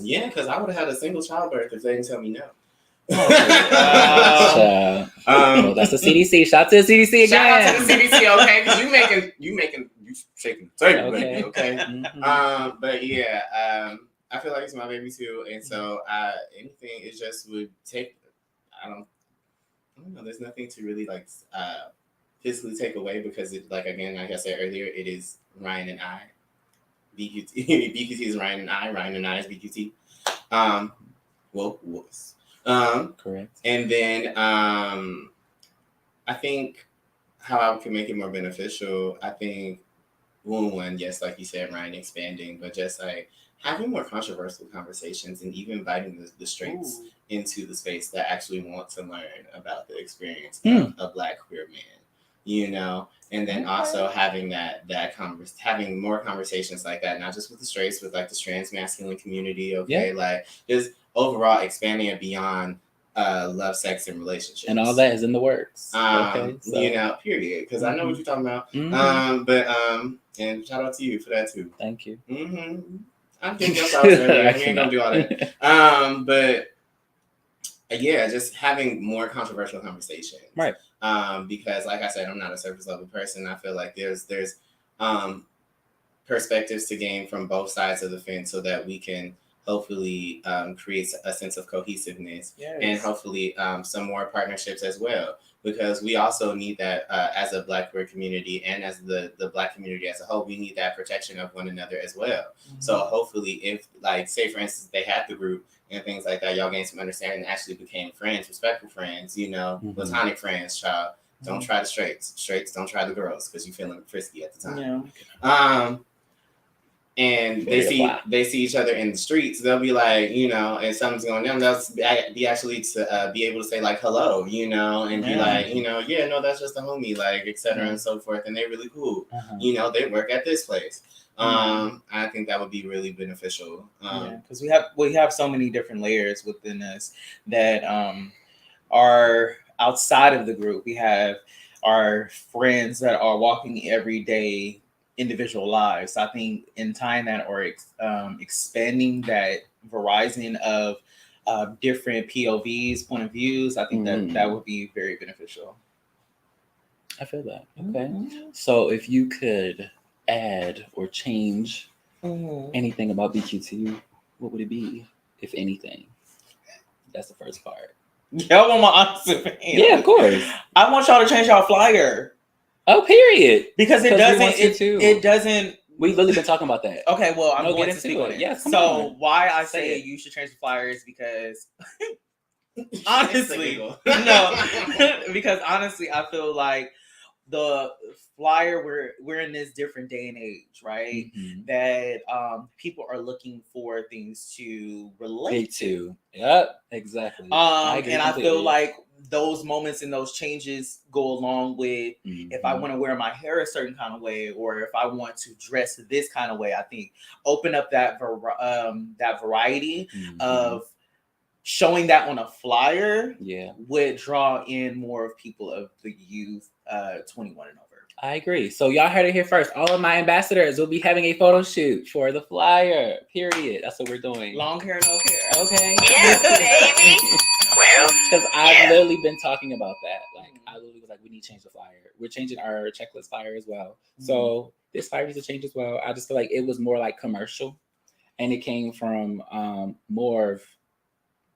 because I would have had a single childbirth if they didn't tell me no. Well, that's the CDC. Shout out to the CDC again. Shout out to the CDC, okay? Because you shaking the table, baby, okay? But I feel like it's my baby too, and so anything it just would take. I don't know. There's nothing to really like physically take away, because it, like I said earlier, it is Ryan and I. BQT is Ryan and I. Ryan and I is BQT. Was. Correct. And then I think how I can make it more beneficial, I think one, yes, like you said, Ryan, expanding, but just like having more controversial conversations and even inviting the straights into the space that actually want to learn about the experience of a Black queer man, you know, and then also having having more conversations like that, not just with the straights, with like the trans masculine community, like just overall expanding it beyond love, sex, and relationships, and all that is in the works. You know, period. Because I know what you're talking about. And shout out to you for that too. Thank you. I'm thinking about it. We ain't gonna do all that. But yeah, just having more controversial conversations, right? Because, like I said, I'm not a surface level person. I feel like there's perspectives to gain from both sides of the fence, so that we can hopefully create a sense of cohesiveness, and hopefully some more partnerships as well. Because we also need that as a Black queer community, and as the Black community as a whole, we need that protection of one another as well. So hopefully, if, like, say for instance, they had the group and things like that, y'all gained some understanding and actually became friends, respectful friends, you know, platonic friends, child. Don't try the straights. Straights, don't try the girls, because you're feeling frisky at the time. And they see each other in the streets, they'll be like, you know, and something's going down, they'll be actually to be able to say like hello, you know, and be like, you know, yeah, no, that's just a homie, like, etc. and so forth, and they're really cool. You know, they work at this place. I think that would be really beneficial. Because we have so many different layers within us that are outside of the group. We have our friends that are walking everyday individual lives. I think in tying that, or expanding that horizon of different POVs, point of views, I think that would be very beneficial. I feel that. Okay. So if you could add or change anything about BQT, what would it be, if anything? That's the first part. Y'all want my honest opinion? Yeah, of course. I want y'all to change y'all flyer. Oh, period. Because it doesn't. We've literally been talking about that. Okay, well, I'm going to speak on it. Yes. So why I say you should change the flyer is because honestly, because honestly, I feel like the flyer, we're in this different day and age, right? That people are looking for things to relate to. Yep, exactly. I feel like those moments and those changes go along with if I want to wear my hair a certain kind of way, or if I want to dress this kind of way. I think open up that variety of showing that on a flyer would draw in more of people of the youth 21 and over. I agree. So y'all heard it here first. All of my ambassadors will be having a photo shoot for the flyer. Period. That's what we're doing. Long hair, no care. Okay. Well, because I've literally been talking about that. Like, I literally was like, we need to change the flyer. We're changing our checklist flyer as well. So this flyer needs to change as well. I just feel like it was more like commercial, and it came from more of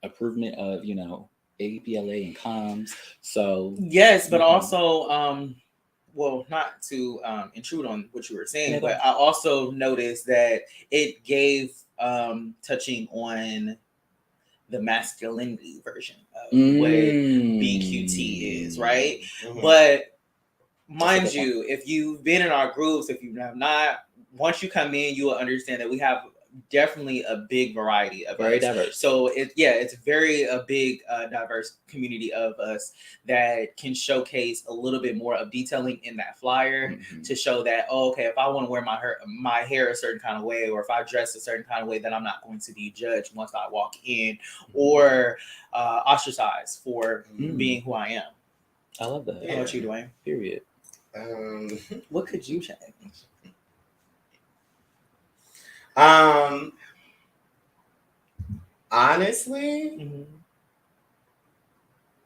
improvement of, you know, APLA and comms. So yes, but also well, not to intrude on what you were saying, but I also noticed that it gave touching on the masculinity version of what BQT is, right? But mind you, if you've been in our groups, if you have not, once you come in, you will understand that we have definitely a big variety of very us. Diverse. So it's very a big diverse community of us that can showcase a little bit more of detailing in that flyer to show that, okay, if I want to wear my hair a certain kind of way, or if I dress a certain kind of way, then I'm not going to be judged once I walk in or ostracized for being who I am. I love that. How about you, Dwayne? Period. What could you change? Honestly,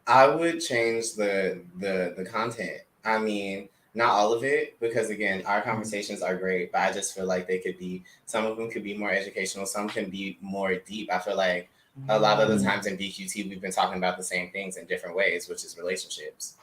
I would change the content. I mean, not all of it, because again, our conversations are great, but I just feel like some of them could be more educational, some can be more deep. I feel like a lot of the times in BQT, we've been talking about the same things in different ways, which is relationships.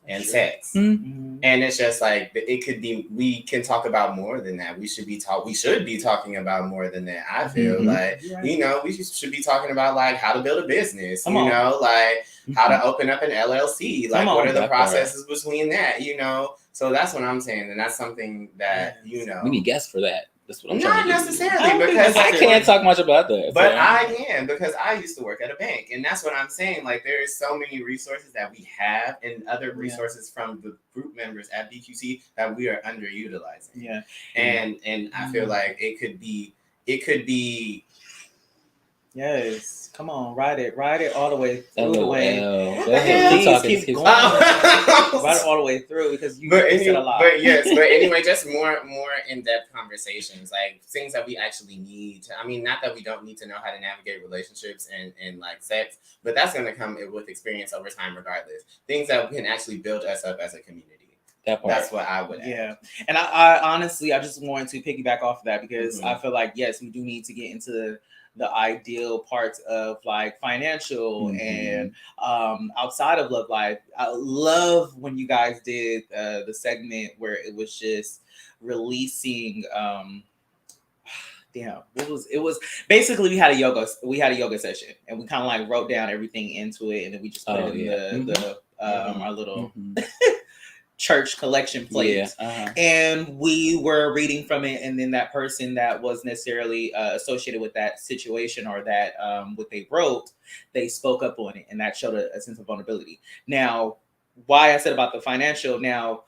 And sex. And it's just like, we can talk about more than that. We should be talking about more than that. I feel like, you know, we should be talking about like how to build a business, know, like how to open up an LLC, like what are the processes between that, you know? So that's what I'm saying. And that's something that, you know. We need guests for that. That's what I'm Not trying to necessarily, because I can't talk much about that. But so. I can, because I used to work at a bank, and that's what I'm saying. Like, there is so many resources that we have, and other resources from the group members at BQT that we are underutilizing. Yeah, and I feel like it could be. Yes, come on, ride it all the way through the way. What the hell? Please keep going. Ride it all the way through, because you said a lot. But anyway, just more in-depth conversations, like things that we actually need. I mean, not that we don't need to know how to navigate relationships and like sex, but that's going to come with experience over time, regardless. Things that can actually build us up as a community. That's what I would add. Yeah. And I honestly, I just wanted to piggyback off of that, because I feel like, yes, we do need to get into the ideal parts of like financial and outside of love life. I love when you guys did the segment where it was just releasing it was basically we had a yoga session, and we kind of like wrote down everything into it, and then we just put it in our little church collection plate, and we were reading from it, and then that person that was necessarily associated with that situation or that what they wrote, they spoke up on it, and that showed a sense of vulnerability. Now, why I said about the financial, now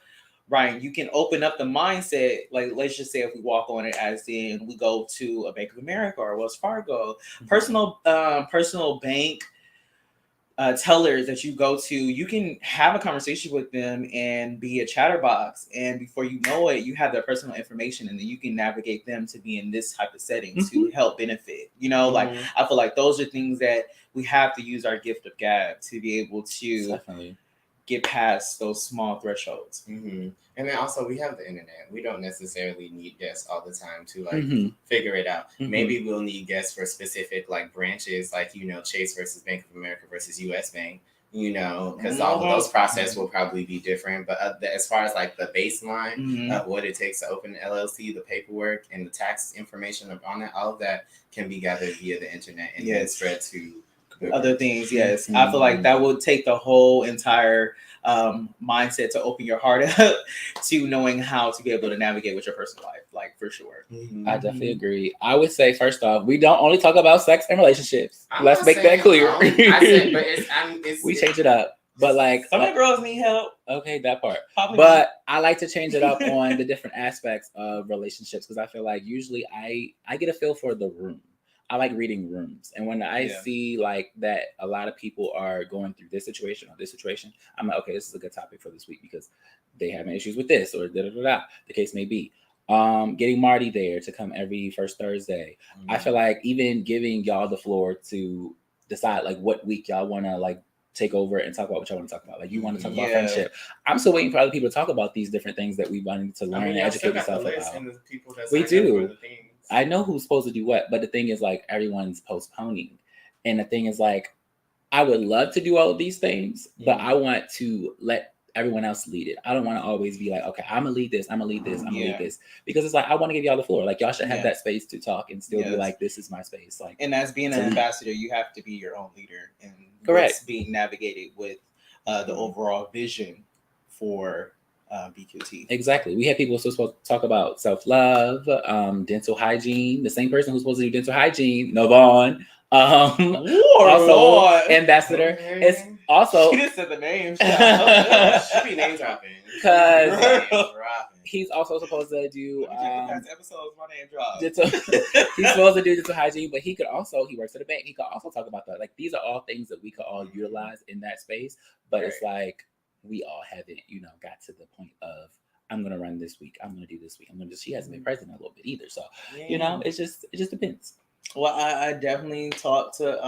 Ryan, you can open up the mindset, like let's just say if we walk on it as in we go to a Bank of America or Wells Fargo, personal bank tellers that you go to, you can have a conversation with them and be a chatterbox, and before you know it, you have their personal information, and then you can navigate them to be in this type of setting to help benefit. Like I feel like those are things that we have to use our gift of gab to be able to get past those small thresholds. And then also we have the internet. We don't necessarily need guests all the time to like figure it out. Maybe we'll need guests for specific like branches, like Chase versus Bank of America versus US Bank, because all of those processes will probably be different. But as far as like the baseline of what it takes to open an LLC, the paperwork and the tax information on it, all of that can be gathered via the internet and then spread to other things. Yes, I feel like that would take the whole entire mindset to open your heart up to knowing how to be able to navigate with your personal life, like for sure. I definitely agree. I would say first off, we don't only talk about sex and relationships. Let's make that clear. We change it up, but like some girls need help. Okay, that part. But I like to change it up on the different aspects of relationships, because I feel like usually I get a feel for the room. I like reading rooms. And when I see like that a lot of people are going through this situation or this situation, I'm like, okay, this is a good topic for this week because they having issues with this or the case may be. Getting Marty there to come every first Thursday. I feel like even giving y'all the floor to decide like what week y'all want to like take over and talk about what y'all want to talk about. Like you want to talk about friendship. I'm still waiting for other people to talk about these different things that we wanted to learn and educate ourselves about. We do. I know who's supposed to do what, but the thing is like everyone's postponing. And the thing is like, I would love to do all of these things, but I want to let everyone else lead it. I don't want to always be like, okay, I'm gonna lead this, I'm gonna lead this. Because it's like, I want to give y'all the floor. Like y'all should have that space to talk and still be like, this is my space. Like, and as being an ambassador, you have to be your own leader and being navigated with the overall vision for BQT. Exactly. We had people who were supposed to talk about self-love, dental hygiene. The same person who's supposed to do dental hygiene, Novon. Also ambassador. It's also she just said the names. Should be name dropping. Because he's also supposed to do episodes my name dropped. He's supposed to do dental hygiene, but he works at a bank. He could also talk about that. Like these are all things that we could all utilize in that space. But it's like we all haven't, got to the point of I'm gonna run this week. I'm gonna do this week. She hasn't been present a little bit either. So it just depends. Well, I definitely talked to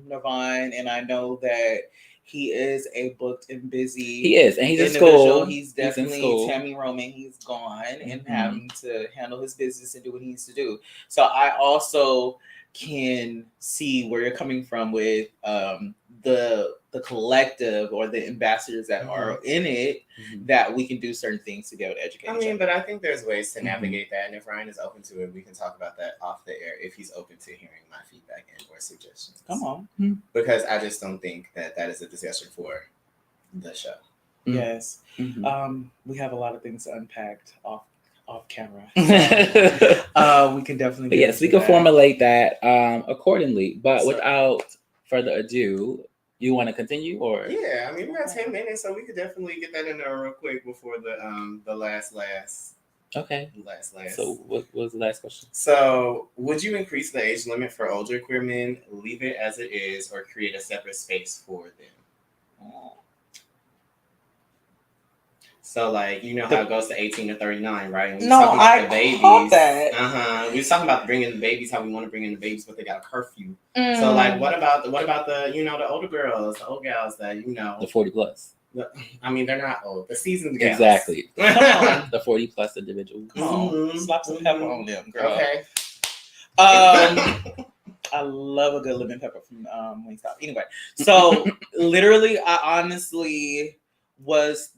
Navine, and I know that he is a booked and busy. He is, and he's in school. He's definitely Tammy Roman. He's gone and having to handle his business and do what he needs to do. So I also can see where you're coming from with the collective or the ambassadors that are in it, that we can do certain things to be able to educate. I mean, but I think there's ways to navigate that, and if Ryan is open to it, we can talk about that off the air if he's open to hearing my feedback and or suggestions. Come on. Because I just don't think that is a discussion for the show. Yes. We have a lot of things to unpack off off camera. So, we can definitely. But yes, we can formulate that accordingly. But So- without further ado, you want to continue or? Yeah, I mean we got 10 minutes, so we could definitely get that in there real quick before the last. Okay. Last. So what was the last question? So, would you increase the age limit for older queer men, leave it as it is, or create a separate space for them? So, like, you know how it goes to 18 to 39, right? And we No, talking about I the babies. caught that. We was talking about bringing the babies, how we want to bring in the babies, but they got a curfew. So, like, what about the the older girls, the old gals that The 40 plus. I mean, they're not old. The seasoned gals. Exactly. Come on. The 40 plus individuals. Come on. Mhm. Slap some pepper on them, girl. Okay. I love a good lemon pepper from Wingstop. Anyway, so literally, I honestly was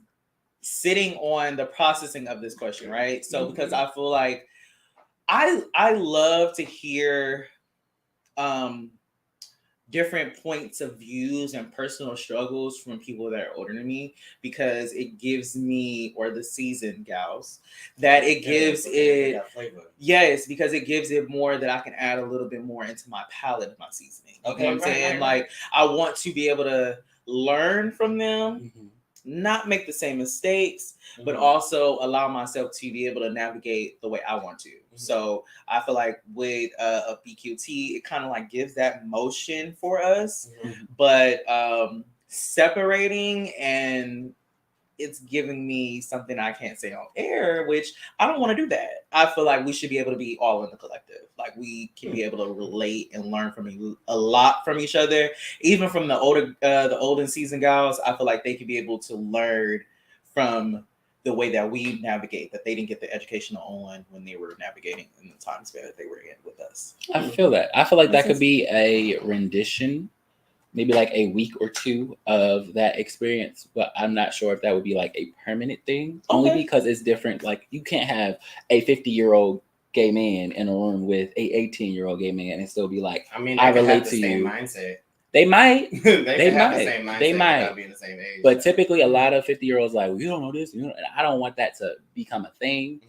sitting on the processing of this question, right? So because I feel like I love to hear different points of views and personal struggles from people that are older than me, because it gives me, or the seasoned gals, that it gives it. Yes, because it gives it more that I can add a little bit more into my palate of my seasoning. You know what I'm saying? Like, I want to be able to learn from them, not make the same mistakes, but also allow myself to be able to navigate the way I want to. So I feel like with a BQT, it kind of like gives that motion for us, but separating, and it's giving me something I can't say on air, which I don't want to do that. I feel like we should be able to be all in the collective. Like, we can be able to relate and learn from a lot from each other, even from the old and seasoned gals. I feel like they could be able to learn from the way that we navigate, that they didn't get the education on when they were navigating in the time span that they were in with us. I feel that. I feel like that could be a rendition, maybe like a week or two of that experience, but I'm not sure if that would be like a permanent thing, only because it's different. Like, you can't have a 50-year-old gay man in a room with a 18-year-old gay man and still be like, I mean, I they relate have the to same you. mindset. They might. they might. have the same mindset. They might. without being the same age. But typically, a lot of 50-year-olds like, well, you don't know this. You know, and I don't want that to become a thing.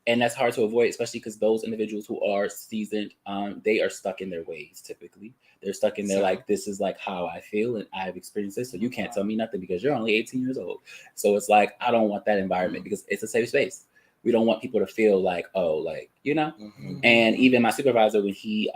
And that's hard to avoid, especially because those individuals who are seasoned, they are stuck in their ways. Typically, they're stuck in their like, this is like how I feel and I've experienced this, so you can't tell me nothing because you're only 18 years old. So it's like, I don't want that environment because it's a safe space. We don't want people to feel like, oh, like, you know. And even my supervisor, when he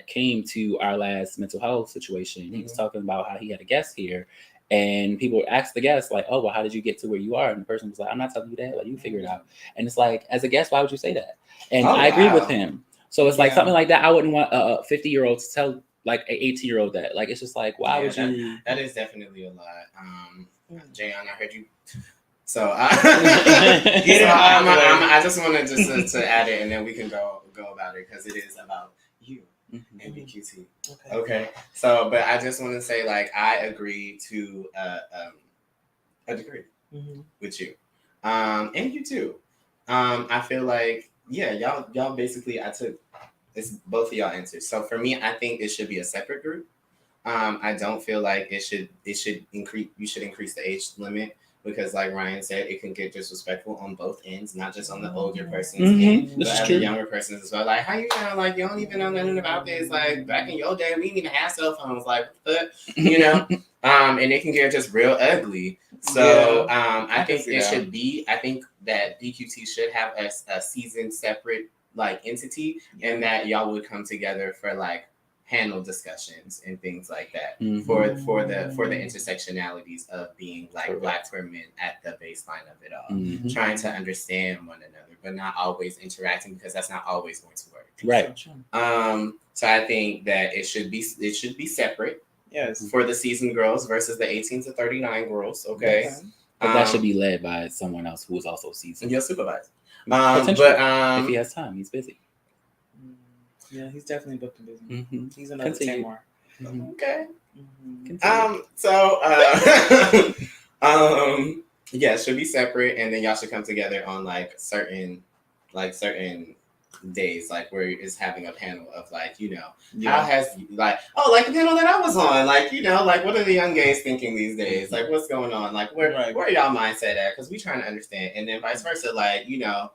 came to our last mental health situation, he was talking about how he had a guest here. And people asked the guest, like, oh, well, how did you get to where you are? And the person was like, I'm not telling you that. Like, you figure it out. And it's like, as a guest, why would you say that? And I agree with him. So it's like something like that. I wouldn't want a 50-year-old to tell like an 18-year-old that. Like, it's just like, why would you? That is definitely a lot. Jayon, I heard you. So I just wanted to add it, and then we can go about it, because it is about you. And BQT. Okay. So, but I just want to say, like, I agree to a degree with you, and you too. I feel like, yeah, y'all basically, it's both of y'all answers. So for me, I think it should be a separate group. I don't feel like it should increase. You should increase the age limit, because, like Ryan said, it can get disrespectful on both ends, not just on the older person's end, but the younger person's as well. Like, how you know, like, you don't even know nothing about this. Like, back in your day, we didn't even have cell phones. Like, you know, and it can get just real ugly. So, I think it should be. I think that BQT should have a season separate like entity, and that y'all would come together for like panel discussions and things like that for the intersectionalities of being like Black queer men at the baseline of it all, trying to understand one another, but not always interacting, because that's not always going to work. Right. So I think that it should be separate. Yes. For the seasoned girls versus the 18 to 39 girls. Okay. Yes. But that should be led by someone else who is also seasoned. Your supervisor. But if he has time, he's busy. Yeah, he's definitely booked and busy. He's another 10 more. Okay. Yeah, it should be separate, and then y'all should come together on like certain days, like where it's having a panel of like, you know, how has like the panel that I was on, like, you know, like what are the young gays thinking these days? Like, what's going on? Like, where y'all mindset at? Because we trying to understand, and then vice versa, like, you know,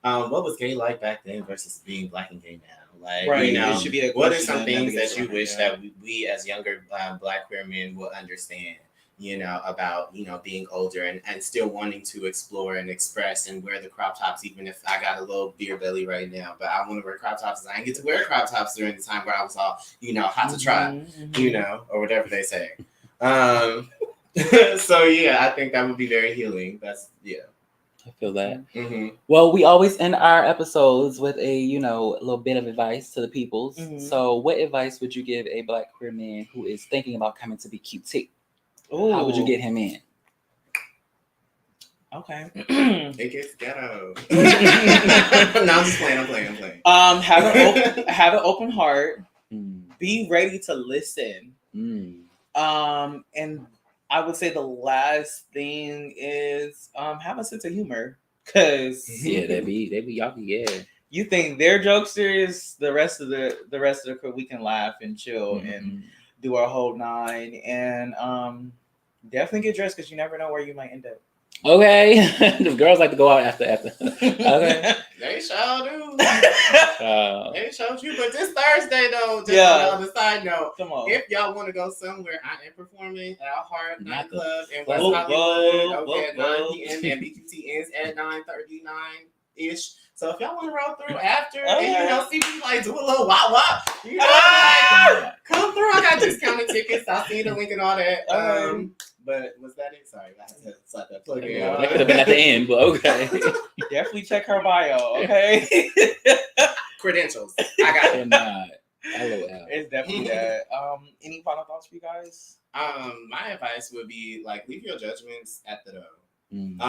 what was gay like back then versus being black and gay now? Like, Right. you know, It should be a what are question some that never things gets that you around, wish yeah. that we as younger black queer men will understand? You know, about, you know, being older and still wanting to explore and express and wear the crop tops, even if I got a little beer belly right now. But I want to wear crop tops. I didn't get to wear crop tops during the time where I was all, you know, hot to try, you know, or whatever they say. So yeah, I think that would be very healing. That's I feel that. Mm-hmm. Well, we always end our episodes with a little bit of advice to the peoples. Mhm. So, what advice would you give a black queer man who is thinking about coming to be QT? Ooh. How would you get him in? Okay. It gets ghetto. No, I'm just playing. I'm playing. Have an open heart. Mm. Be ready to listen. Mm. And I would say the last thing is have a sense of humor, because Yeah, they be y'all be you think they're jokesters, the rest of the crew, we can laugh and chill and do our whole nine, and definitely get dressed, because you never know where you might end up. Okay. The girls like to go out after. Okay. They sure do. Uh, They showed you, but this Thursday though, just Yeah. on the side note, Come on. if y'all want to go somewhere, I am performing at Heart Not the- Nightclub in West Whoa, Hollywood. whoa, Okay, at whoa. 9 p.m. and BQT ends at 9:39 ish. So if y'all want to roll through after and you know see me like do a little wah, you know, like, come through. I got discounted tickets. I'll see the link and all that. But was that it? Sorry, I had to slap that plug in. that could have been at the end, but okay. Definitely check her bio, okay? Credentials. I got it. Not. LOL. It's definitely that. Any final thoughts for you guys? My advice would be like leave your judgments at the door. Mm.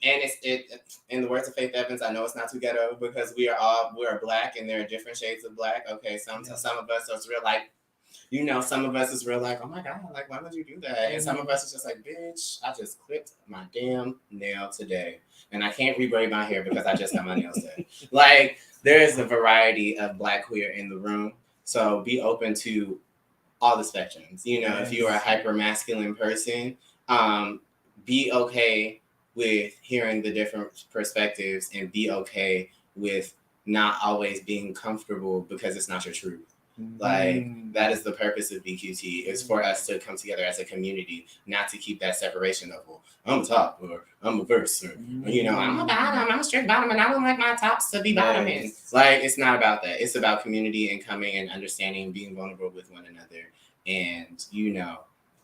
And it in the words of Faith Evans, I know it's not too ghetto because we are black and there are different shades of black. Okay, some of us are real like, you know, some of us is real like, oh my god, like why would you do that? And some of us is just like, bitch, I just clipped my damn nail today, and I can't rebraid my hair because I just got my nails done. Like there is a variety of black queer in the room, so be open to all the spectrums. You know, if you are a hyper masculine person, be okay with hearing the different perspectives and be okay with not always being comfortable because it's not your truth. Like that is the purpose of BQT, is for us to come together as a community, not to keep that separation of, well, I'm a top or I'm a verse or you know, I'm a bottom, I'm a strict bottom and I don't like my tops to be bottoming. Like it's not about that. It's about community and coming and understanding, being vulnerable with one another, and you know,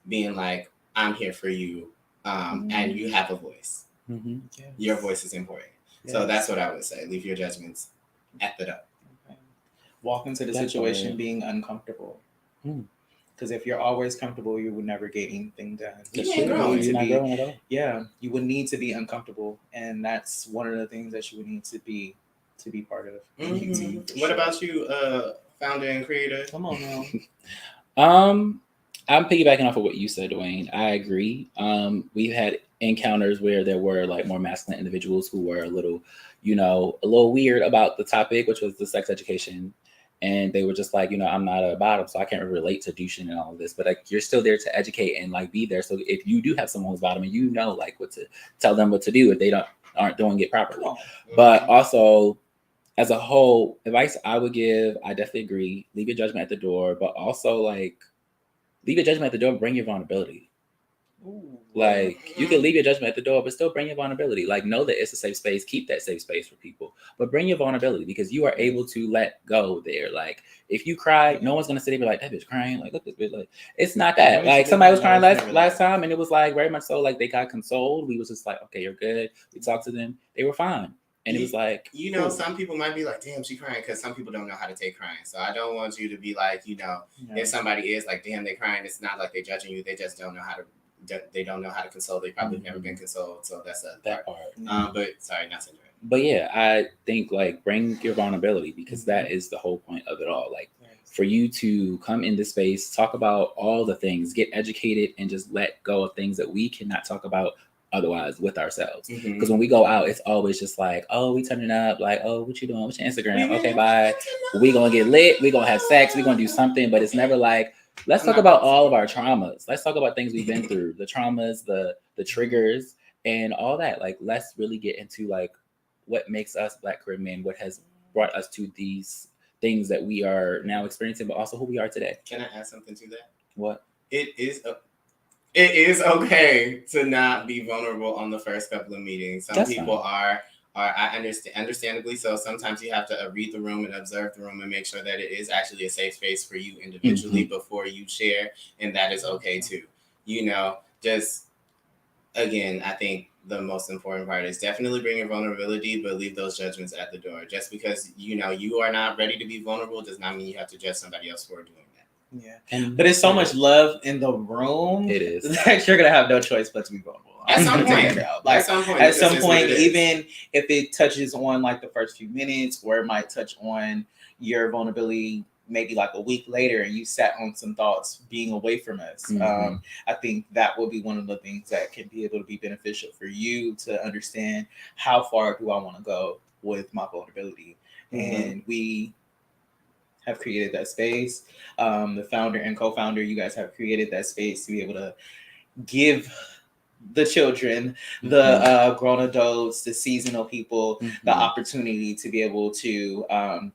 being like, I'm here for you, and you have a voice. Mm-hmm. Yes. Your voice is important. Yes. So that's what I would say. Leave your judgments at the door. Okay. Walk into the situation being uncomfortable. Because if you're always comfortable, you would never get anything done. You ain't growing. You're not growing at all. Yeah, you would need to be uncomfortable, and that's one of the things that you would need to be part of. Mm-hmm. What about you, founder and creator? Come on now. I'm piggybacking off of what you said, Dwayne. I agree. We've had encounters where there were like more masculine individuals who were a little weird about the topic, which was the sex education. And they were just like, I'm not a bottom, so I can't relate to douching and all of this. But like, you're still there to educate and like be there. So if you do have someone who's bottom, and you know like what to tell them what to do if they aren't doing it properly. But also, as a whole, advice I would give, I definitely agree. Leave your judgment at the door, but also like leave your judgment at the door. Bring your vulnerability. Ooh. Like you can leave your judgment at the door, but still bring your vulnerability. Like know that it's a safe space. Keep that safe space for people, but bring your vulnerability because you are able to let go there. Like if you cry, no one's gonna sit there and be like, that bitch crying. Like look at this bitch. Like it's not that. Like somebody was crying last time, and it was like very much so like they got consoled. We was just like, okay, you're good. We talked to them. They were fine. And it was like, cool. Some people might be like, damn, she crying, because some people don't know how to take crying. So I don't want you to be like, if somebody is like, damn, they crying, it's not like they're judging you. They just don't know how to. They don't know how to console. They probably never been consoled. So that's that part. But sorry, not to interrupt. But yeah, I think like bring your vulnerability because that is the whole point of it all. Like for you to come in this space, talk about all the things, get educated, and just let go of things that we cannot talk about otherwise with ourselves. Because when we go out, it's always just like, oh, we turning up, like, oh, what you doing? What's your Instagram? Okay, bye. We gonna get lit, we gonna have sex, we gonna do something, but it's never like, let's talk about all of our traumas. Let's talk about things we've been through, the traumas, the triggers, and all that. Like, let's really get into like what makes us Black queer men, what has brought us to these things that we are now experiencing, but also who we are today. Can I add something to that? What? It is okay to not be vulnerable on the first couple of meetings. Some That's people are I understand, understandably so. Sometimes you have to read the room and observe the room and make sure that it is actually a safe space for you individually before you share, and that is okay too. You know, just again, I think the most important part is definitely bring your vulnerability, but leave those judgments at the door. Just because you are not ready to be vulnerable does not mean you have to judge somebody else for doing that. Yeah, but it's so much love in the room. It is that you're gonna have no choice but to be vulnerable. At some point, at some point, even if it touches on like the first few minutes, or it might touch on your vulnerability, maybe like a week later, and you sat on some thoughts being away from us. I think that will be one of the things that can be able to be beneficial for you to understand how far do I want to go with my vulnerability, and we have created that space. The founder and co-founder, you guys have created that space to be able to give the children, the grown adults, the seasonal people, the opportunity to be able to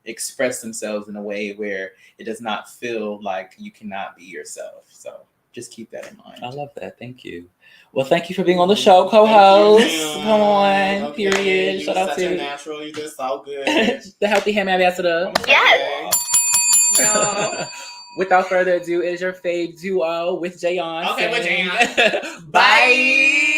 express themselves in a way where it does not feel like you cannot be yourself. So just keep that in mind. I love that. Thank you. Well, thank you for being on the show, co-host. Come on, okay. period. You Shout out such to a natural. You did so good. the Healthy Ham Ambassador. Yes. Without further ado, it is your fave duo with Jayon. Okay, with saying Jayon. Bye.